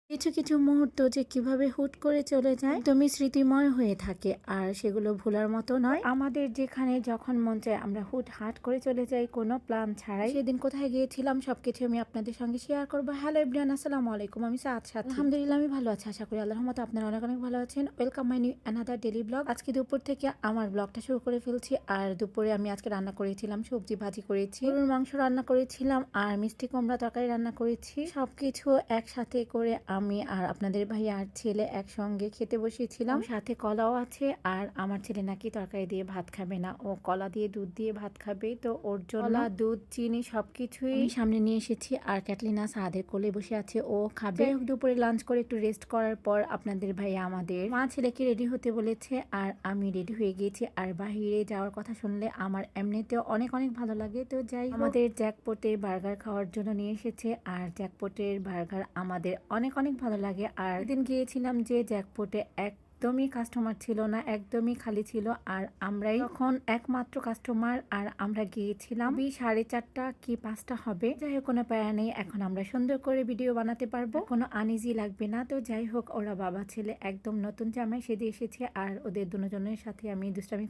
কিছু কিছু মুহূর্ত যে কিভাবে হুট করে চলে যায় একদমই স্মৃতিময় হয়ে থাকে আর সেগুলো ভোলার মতো নয়। আমাদের যেখানে যখন মন চায় আমরা হুট হাট করে চলে যাই কোনো প্ল্যান ছাড়াই। সেদিন কোথায় গিয়েছিলাম সবকিছু আমি আপনাদের সঙ্গে শেয়ার করবো। হ্যালো এভরিওয়ান, আসসালামু আলাইকুম। আমি সাথ আলহামদুলিল্লাহ আমি ভালো আছি, আশা করি আল্লাহর রহমতে আপনারা অনেক অনেক ভালো আছেন। Welcome my new another daily blog. আজকে দুপুর থেকে আমার ব্লগটা শুরু করে ফেলছি। আর দুপুরে আমি আজকে রান্না করেছিলাম, সবজি ভাজি করেছি, গরুর মাংস রান্না করেছিলাম আর মিষ্টি কুমড়া তরকারি রান্না করেছি। সবকিছু একসাথে করে আমি আর আপনাদের ভাই আর ছেলে একসঙ্গে খেতে বসিয়েছিলাম। সাথে কলাও আছে আর আমার ছেলে নাকি তরকারি দিয়ে ভাত খাবে না, ও কলা দিয়ে দুধ দিয়ে ভাত খাবে। তো ওর জন্য কলা, দুধ, চিনি সবকিছুই সামনে নিয়ে এসেছি। আর ক্যাটলিনা সাদের কোলে বসে আছে, ও খাবে। দুপুরে লাঞ্চ করে একটু রেস্ট করার পর আপনাদের ভাই আমাদের মা ছেলেকে রেডি হতে বলেছে আর আমি রেডি হয়ে গিয়েছি। আর বাহিরে যাওয়ার কথা শুনলে আমার এমনিতেও অনেক অনেক ভালো লাগে। তো যাই আমাদের জ্যাকপটে বার্গার খাওয়ার জন্য নিয়ে এসেছে আর জ্যাকপটের বার্গার আমাদের অনেক অনেক ভালো লাগে। আর দিন গিয়েছিলাম যে জ্যাকপটে একদমই কাস্টমার ছিল না, একদমই খালি ছিল। আর আমরাই তখন একমাত্র কাস্টমার আর আমরা গিয়েছিলাম 4:30 কি 5টা হবে। যাই হোক কোনো প্যারা নেই, এখন আমরা সুন্দর করে ভিডিও বানাতে পারবো, কোনো আনইজি লাগবে না। তো যাই হোক ওরা বাবা ছেলে একদম নতুন জামাই সেজে এসেছে আর ওদের দুজনের সাথে আমি দুষ্টামি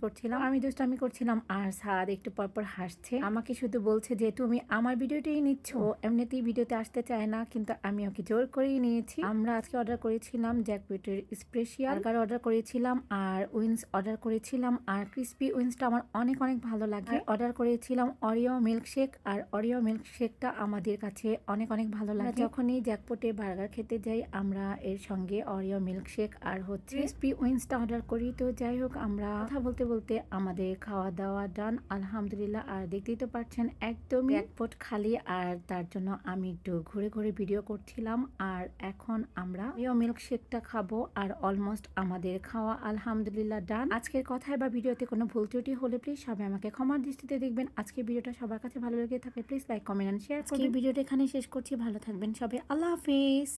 করছিলাম আর সাদ একটু পরপর হাসছে, আমাকে শুধু বলছে যে তুমি আমার ভিডিওটাই নিচ্ছ। এমনিতেই ভিডিওতে আসতে চায় না, কিন্তু আমি ওকে জোর করেই নিয়েছি। আমরা আজকে অর্ডার করেছিলাম জ্যাকপটের স্পেশাল বার্গার অর্ডার করেছিলাম আর উইংস অর্ডার করেছিলাম। আর ক্রিস্পি উইংসটা আমার অনেক অনেক ভালো লাগে। অর্ডার করেছিলাম অরিও মিল্কশেক আর অরিও মিল্কশেকটা আমাদের কাছে অনেক অনেক ভালো লাগে। যখনই জ্যাকপটে বার্গার খেতে যাই আমরা এর সঙ্গে অরিও মিল্কশেক আর হচ্ছে ক্রিস্পি উইংসটা অর্ডার করি। তো যাই হোক আমরা কথা বলতে বলতে আমাদের খাওয়া দাওয়া ডান আলহামদুলিল্লাহ। আর দেখতেই তো পাচ্ছেন একদমই জ্যাকপট খালি, আর তার জন্য আমি একটু ঘুরে ঘুরে ভিডিও করছিলাম। আর এখন আমরা অরিও মিল্কশেকটা খাবো আর অলমোস্ট আমাদের খাওয়া আলহামদুলিল্লাহ ডান। আজকের কথায় বা ভিডিওতে কোনো ভুল ত্রুটি হলে প্লিজ সবাই আমাকে ক্ষমার দৃষ্টিতে দেখবেন। আজকে ভিডিওটা সবার কাছে ভালো লেগে থাকে please like, comment and share করবেন। ভিডিওটা এখানে শেষ করছি, ভালো থাকবেন সবাই, আল্লাহ হাফিজ।